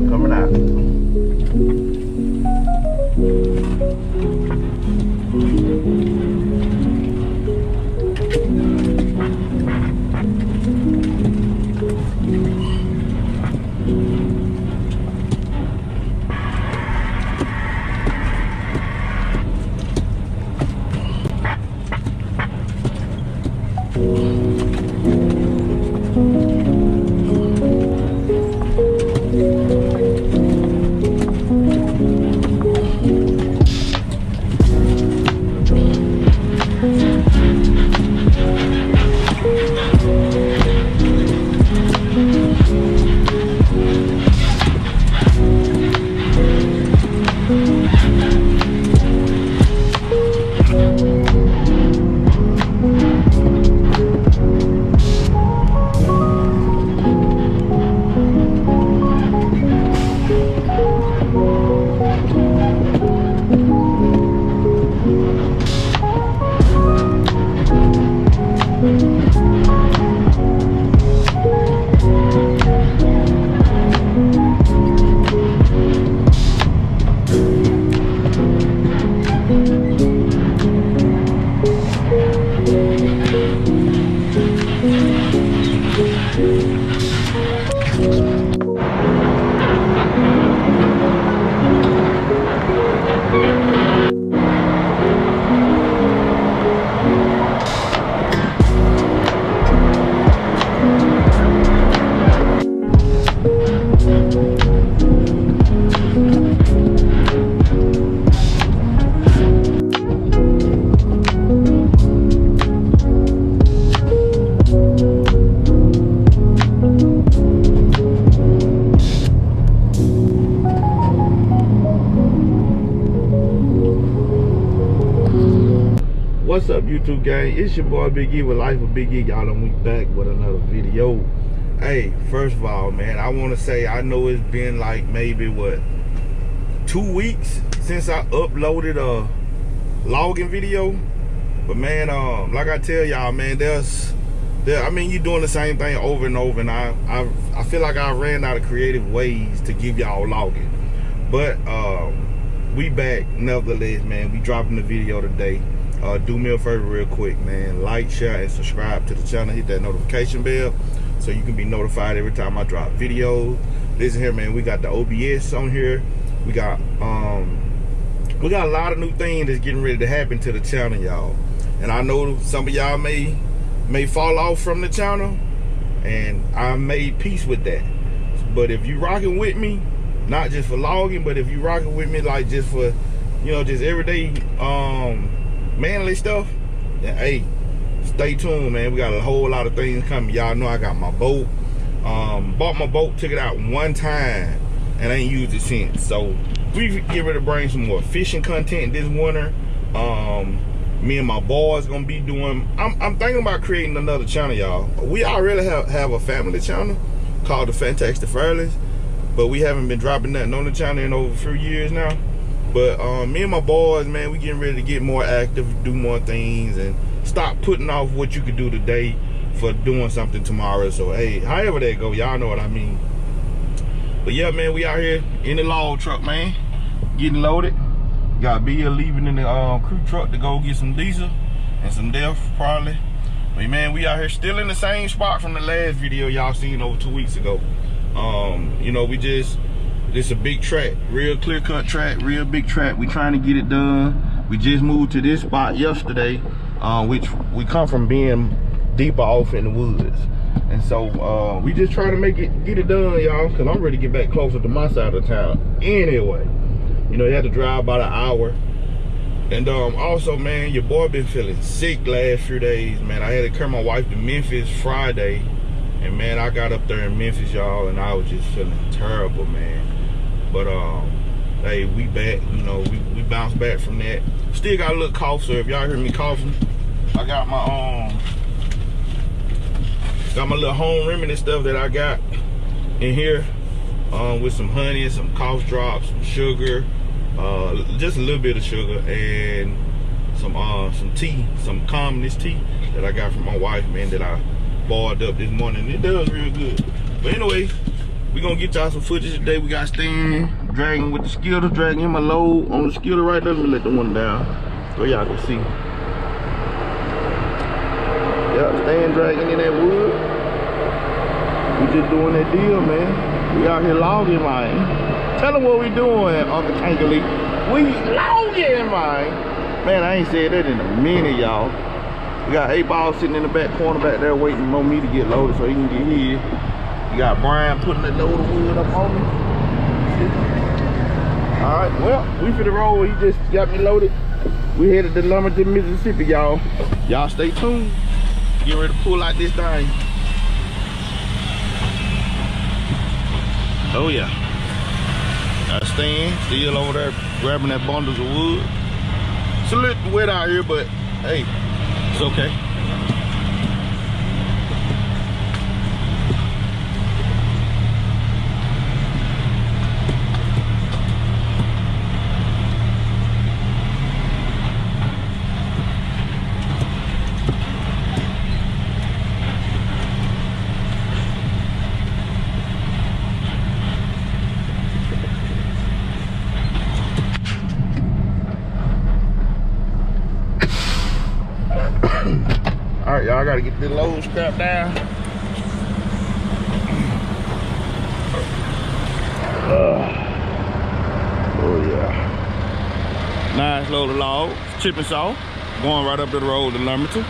truck coming out. What's up, YouTube gang? It's your boy Big E with Life of Big E. Y'all done we back with another video. Hey, first of all, man, I want to say I know it's been like maybe what 2 weeks since I uploaded a logging video, but man, like I tell y'all, man, I mean, you're doing the same thing over and over, and I feel like I ran out of creative ways to give y'all logging, but we back nevertheless, man. We dropping the video today. Do me a favor real quick, man. Like, share, and subscribe to the channel. Hit that notification bell so you can be notified every time I drop videos. Listen here, man. We got the OBS on here. We got a lot of new things that's getting ready to happen to the channel, y'all. And I know some of y'all may fall off from the channel, and I made peace with that. But if you rocking with me, not just for logging, but if you rocking with me like just for, you know, just everyday manly stuff, then hey, stay tuned, man. We got a whole lot of things coming. Y'all know I got my boat. Bought my boat, took it out one time, and I ain't used it since. So we get ready to bring some more fishing content this winter. Me and my boys gonna be doing, I'm thinking about creating another channel, y'all. We already have a family channel called the Fantastic Fairless, but we haven't been dropping nothing on the channel in over a few years now. But me and my boys, man, we getting ready to get more active, do more things, and stop putting off what you could do today for doing something tomorrow. So hey, however that go, y'all know what I mean. But yeah, man, we out here in the log truck, man, getting loaded. Got Bill leaving in the crew truck to go get some diesel and some DEF probably. But man, we out here still in the same spot from the last video y'all seen over 2 weeks ago. You know, this a big track, real clear cut track, real big track. We trying to get it done. We just moved to this spot yesterday, which we come from being deeper off in the woods. And so we just trying to get it done, y'all, because I'm ready to get back closer to my side of town anyway. You know, you had to drive about an hour. And also, man, your boy been feeling sick last few days, man. I had to carry my wife to Memphis Friday. And man, I got up there in Memphis, y'all, and I was just feeling terrible, man. But hey, we back, you know, we bounced back from that. Still got a little cough, so if y'all hear me coughing, I got my little home remedy stuff that I got in here, with some honey, some cough drops, some sugar, just a little bit of sugar, and some tea, some calmness tea that I got from my wife, man, that I boiled up this morning. It does real good. But anyway, We gonna get y'all some footage today. We got Stan dragging with the skidder, dragging him a load on the skidder right there. Let me let the one down so y'all can see. Yep, Stan dragging in that wood. We just doing that deal, man. We out here logging, man. Tell them what we doing, Uncle Tankerly. We logging, man. Man, I ain't said that in a minute, y'all. We got 8 Ball sitting in the back corner back there waiting on me to get loaded so he can get his. You got Brian putting that load of wood up on me. Alright, well, we finna roll. He just got me loaded. We headed to Lumberton, Mississippi, y'all. Y'all stay tuned. Get ready to pull out this thing. Oh yeah. Got Stan still over there grabbing that bundles of wood. It's a little wet out here, but hey, it's okay. Alright, y'all gotta get this load strapped down. Oh yeah. Nice load of logs, chipping saw, going right up to the road to Lumberton.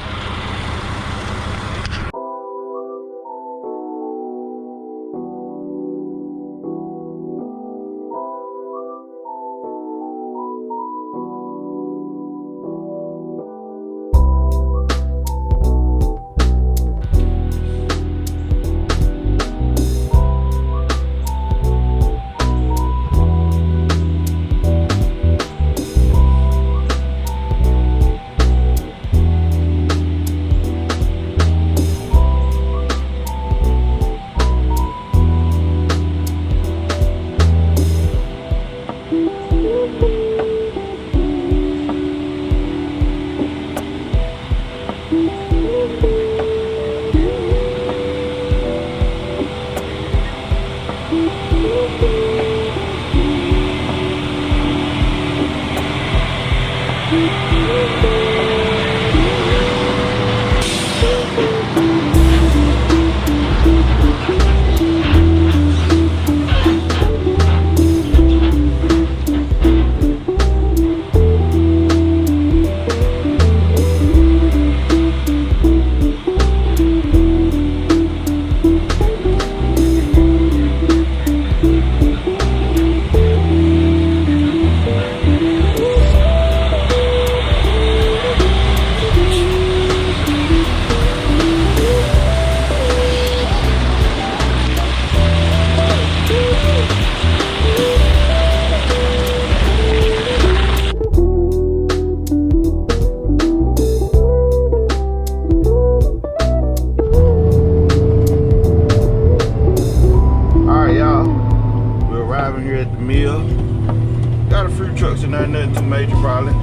Nothing too major probably. I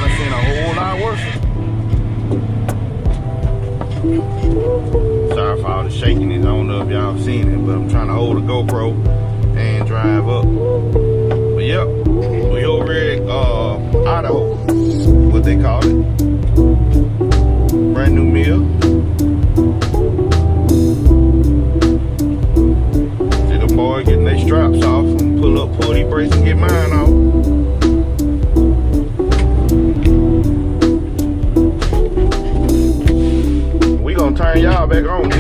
done seen a whole lot worse. Sorry for all the shaking. I don't know if y'all seen it, but I'm trying to hold a GoPro and drive up. But yep, we over here at Idaho, what they call it. Brand new mill. See the boy getting their straps off and pull up, pull these brakes and get mine off. We gonna turn y'all back on.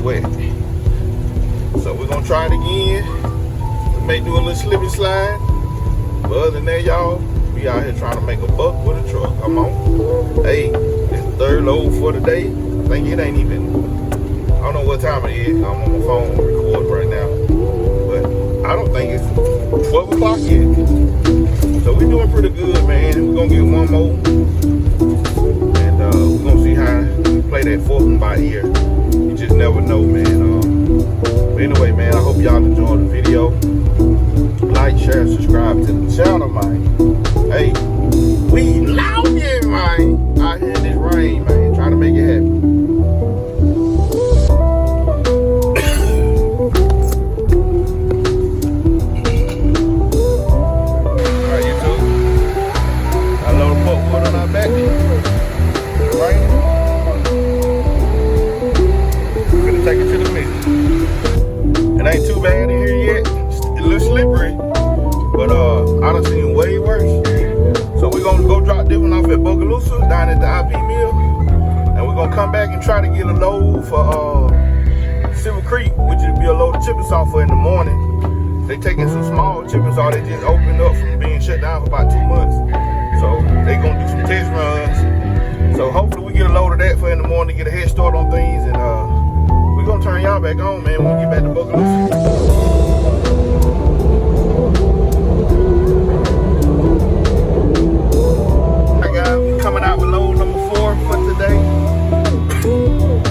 wet. So we're gonna try it again. We may do a little slip and slide. But other than that, y'all, we out here trying to make a buck with a truck. Come on. Hey, it's the third load for the day. I think it ain't even, I don't know what time it is. I'm on my phone recording right now. But I don't think it's 12 o'clock yet. So we doing pretty good, man. We're gonna get one more. And we're gonna see how we play that fourth one by ear. You just never know, man. But anyway, man, I hope y'all enjoyed the video. Like, share, subscribe to the channel, man. Hey, we loud here, man. Out here in this rain, man. Trying to make it happen. Alright, YouTube. I load the pulpwood on our back. It's raining. We're gonna take it to the mix. It ain't too bad in here yet. It's a little slippery. But I done seen way worse. So we're gonna go drop this one off at Bogalusa down at the IP mill. And we're gonna come back and try to get a load for Silver Creek, which would be a load of chipping saw for in the morning. They taking some small chipping saw. They just opened up from being shut down for about 2 months. So they gonna do some test runs. So hopefully we get a load of that for in the morning, get a head start on things, and we're gonna turn y'all back on, man, when we get back to Bogalusa. Coming out with load number 4 for today.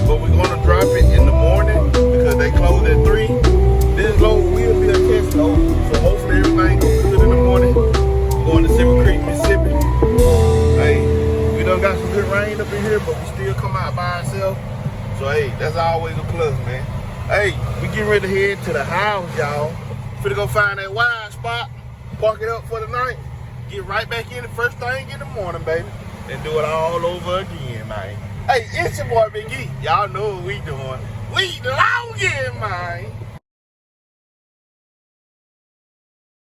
But we're gonna drop it in the morning because they close at 3. This load will be a test load. So hopefully everything goes good in the morning. We're going to Silver Creek, Mississippi. Hey, we done got some good rain up in here, but we still come out by ourselves. So hey, that's always a plus, man. Hey, we getting ready to head to the house, y'all. Finna go find that wide spot, park it up for the night, get right back in the first thing in the morning, baby. And do it all over again, man. Hey, it's your boy Big E. Y'all know what we doing. We long in, man.